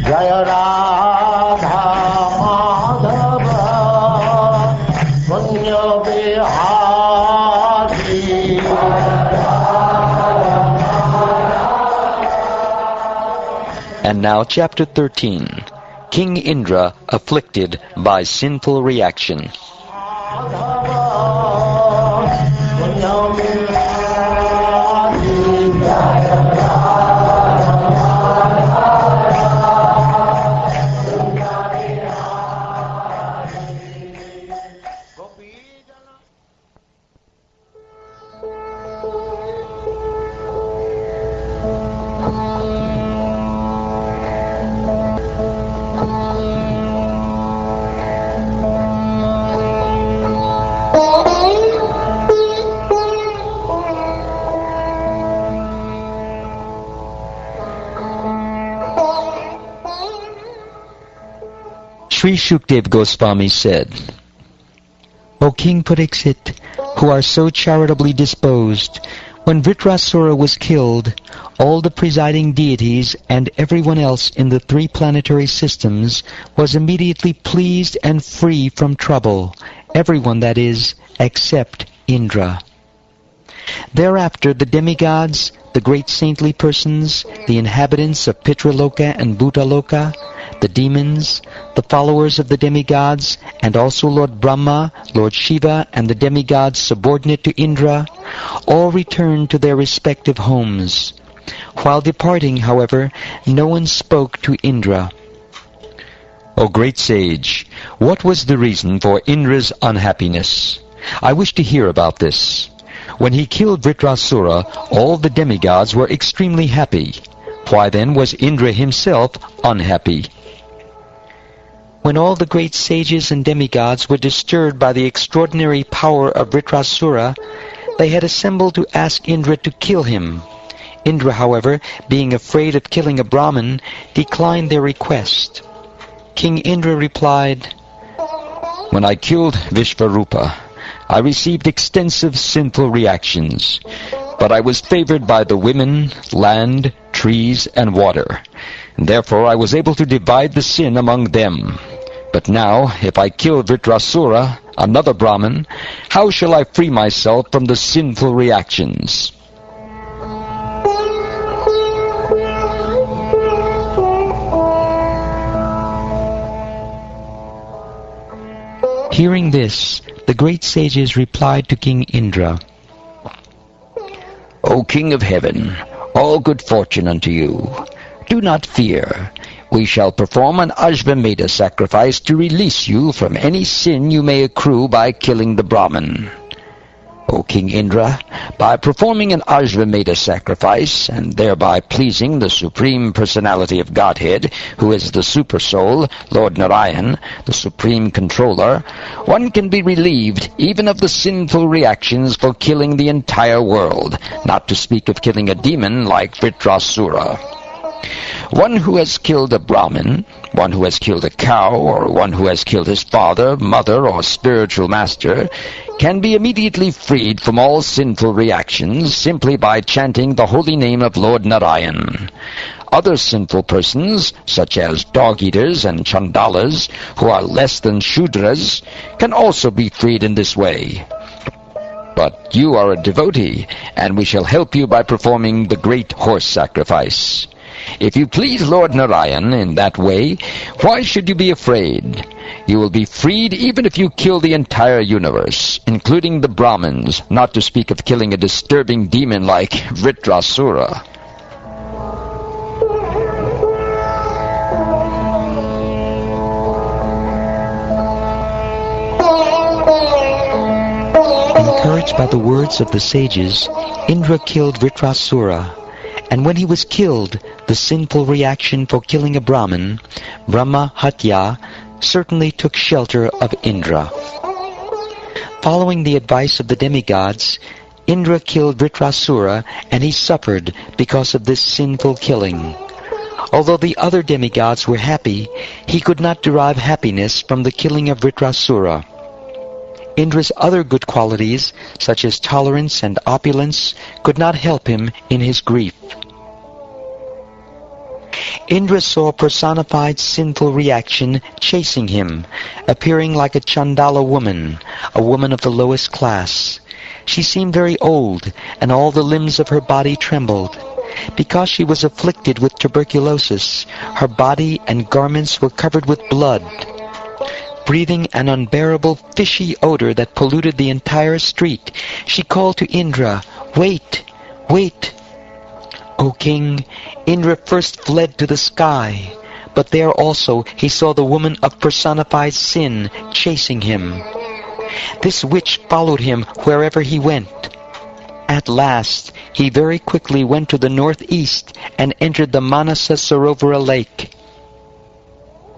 Jaya Radha Madhava Punya Vihari. And now chapter 13. King Indra afflicted by sinful reaction. Sri Shukdev Goswami said, O King Pariksit, who are so charitably disposed, when Vritrasura was killed, all the presiding deities and everyone else in the 3 planetary systems was immediately pleased and free from trouble, everyone, that is, except Indra. Thereafter the demigods, the great saintly persons, the inhabitants of Pitraloka and Bhutaloka, the demons, the followers of the demigods, and also Lord Brahma, Lord Shiva, and the demigods subordinate to Indra, all returned to their respective homes. While departing, however, no one spoke to Indra. O great sage, what was the reason for Indra's unhappiness? I wish to hear about this. When he killed Vritrasura, all the demigods were extremely happy. Why then was Indra himself unhappy? When all the great sages and demigods were disturbed by the extraordinary power of Vritrasura, they had assembled to ask Indra to kill him. Indra, however, being afraid of killing a Brahmin, declined their request. King Indra replied, When I killed Vishvarupa, I received extensive sinful reactions, but I was favored by the women, land, trees, and water. Therefore I was able to divide the sin among them. But now, if I kill Vritrasura, another Brahmin, how shall I free myself from the sinful reactions? Hearing this, the great sages replied to King Indra, O King of Heaven, all good fortune unto you. Do not fear. We shall perform an Ashvamedha sacrifice to release you from any sin you may accrue by killing the Brahmin. O King Indra, by performing an Ashvamedha sacrifice, and thereby pleasing the Supreme Personality of Godhead, who is the Super Soul, Lord Narayan, the Supreme Controller, one can be relieved even of the sinful reactions for killing the entire world, not to speak of killing a demon like Vritrasura. One who has killed a Brahmin, one who has killed a cow, or one who has killed his father, mother, or spiritual master, can be immediately freed from all sinful reactions simply by chanting the holy name of Lord Narayan. Other sinful persons, such as dog-eaters and chandalas, who are less than Shudras, can also be freed in this way. But you are a devotee, and we shall help you by performing the great horse sacrifice. If you please Lord Narayan in that way, why should you be afraid? You will be freed even if you kill the entire universe, including the Brahmins, not to speak of killing a disturbing demon like Vritrasura. Encouraged by the words of the sages, Indra killed Vritrasura. And when he was killed, the sinful reaction for killing a Brahmin, Brahma Hatya, certainly took shelter of Indra. Following the advice of the demigods, Indra killed Vritrasura, and he suffered because of this sinful killing. Although the other demigods were happy, he could not derive happiness from the killing of Vritrasura. Indra's other good qualities, such as tolerance and opulence, could not help him in his grief. Indra saw personified sinful reaction chasing him, appearing like a Chandala woman, a woman of the lowest class. She seemed very old, and all the limbs of her body trembled. Because she was afflicted with tuberculosis, her body and garments were covered with blood. Breathing an unbearable fishy odor that polluted the entire street, she called to Indra, "Wait! Wait!" O king, Indra first fled to the sky, but there also he saw the woman of personified sin chasing him. This witch followed him wherever he went. At last, he very quickly went to the northeast and entered the Manasa Sarovara lake.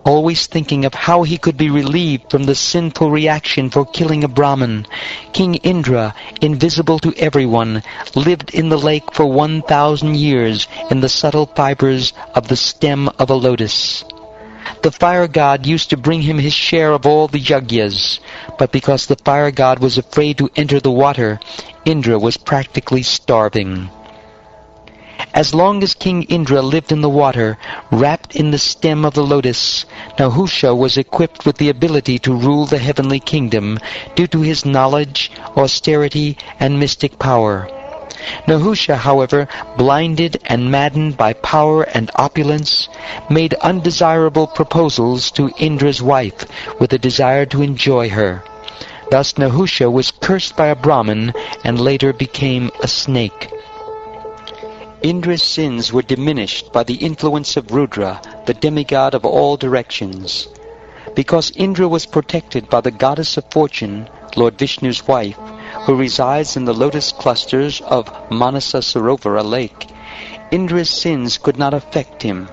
Always thinking of how he could be relieved from the sinful reaction for killing a Brahmin, King Indra, invisible to everyone, lived in the lake for 1,000 years in the subtle fibers of the stem of a lotus. The fire god used to bring him his share of all the yagyas, but because the fire god was afraid to enter the water, Indra was practically starving. As long as King Indra lived in the water, wrapped in the stem of the lotus, Nahusha was equipped with the ability to rule the heavenly kingdom due to his knowledge, austerity, and mystic power. Nahusha, however, blinded and maddened by power and opulence, made undesirable proposals to Indra's wife with a desire to enjoy her. Thus Nahusha was cursed by a Brahmin and later became a snake. Indra's sins were diminished by the influence of Rudra, the demigod of all directions. Because Indra was protected by the goddess of fortune, Lord Vishnu's wife, who resides in the lotus clusters of Manasa Sarovara lake, Indra's sins could not affect him.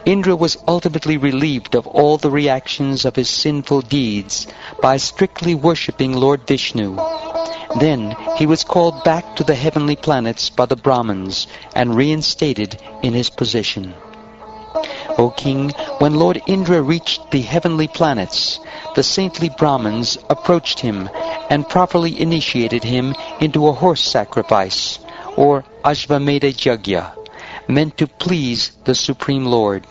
Indra was ultimately relieved of all the reactions of his sinful deeds by strictly worshipping Lord Vishnu. Then he was called back to the heavenly planets by the Brahmins and reinstated in his position. O king, when Lord Indra reached the heavenly planets, the saintly Brahmins approached him and properly initiated him into a horse sacrifice, or Ashvamedha Yajna, meant to please the Supreme Lord.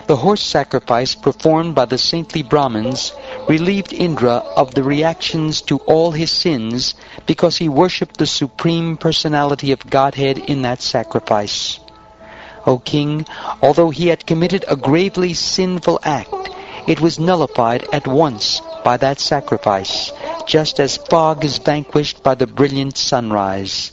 The horse sacrifice performed by the saintly Brahmins relieved Indra of the reactions to all his sins because he worshipped the Supreme Personality of Godhead in that sacrifice. O king, although he had committed a gravely sinful act, it was nullified at once by that sacrifice, just as fog is vanquished by the brilliant sunrise.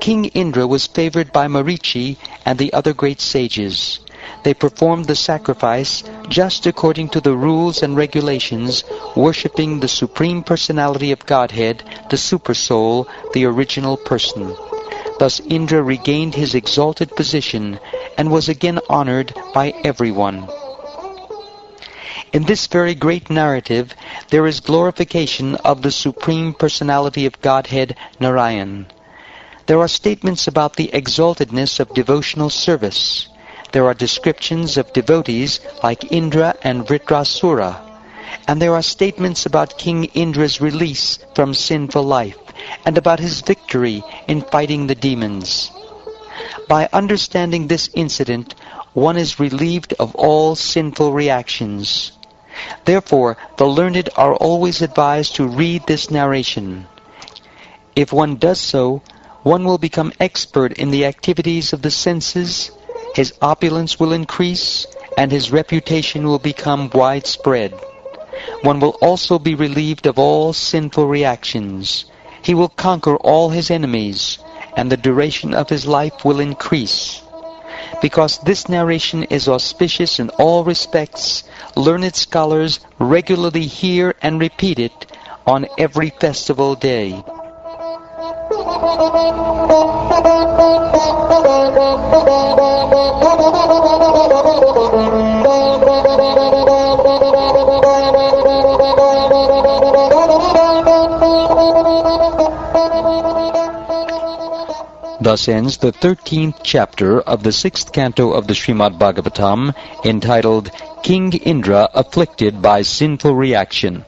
King Indra was favored by Marichi and the other great sages. They performed the sacrifice just according to the rules and regulations, worshipping the Supreme Personality of Godhead, the Supersoul, the original person. Thus Indra regained his exalted position and was again honored by everyone. In this very great narrative, there is glorification of the Supreme Personality of Godhead, Narayan. There are statements about the exaltedness of devotional service. There are descriptions of devotees like Indra and Vritrasura. And there are statements about King Indra's release from sinful life and about his victory in fighting the demons. By understanding this incident, one is relieved of all sinful reactions. Therefore, the learned are always advised to read this narration. If one does so, one will become expert in the activities of the senses, his opulence will increase, and his reputation will become widespread. One will also be relieved of all sinful reactions. He will conquer all his enemies, and the duration of his life will increase. Because this narration is auspicious in all respects, learned scholars regularly hear and repeat it on every festival day. Thus ends the 13th chapter of the 6th canto of the Srimad Bhagavatam, entitled King Indra Afflicted by Sinful Reaction.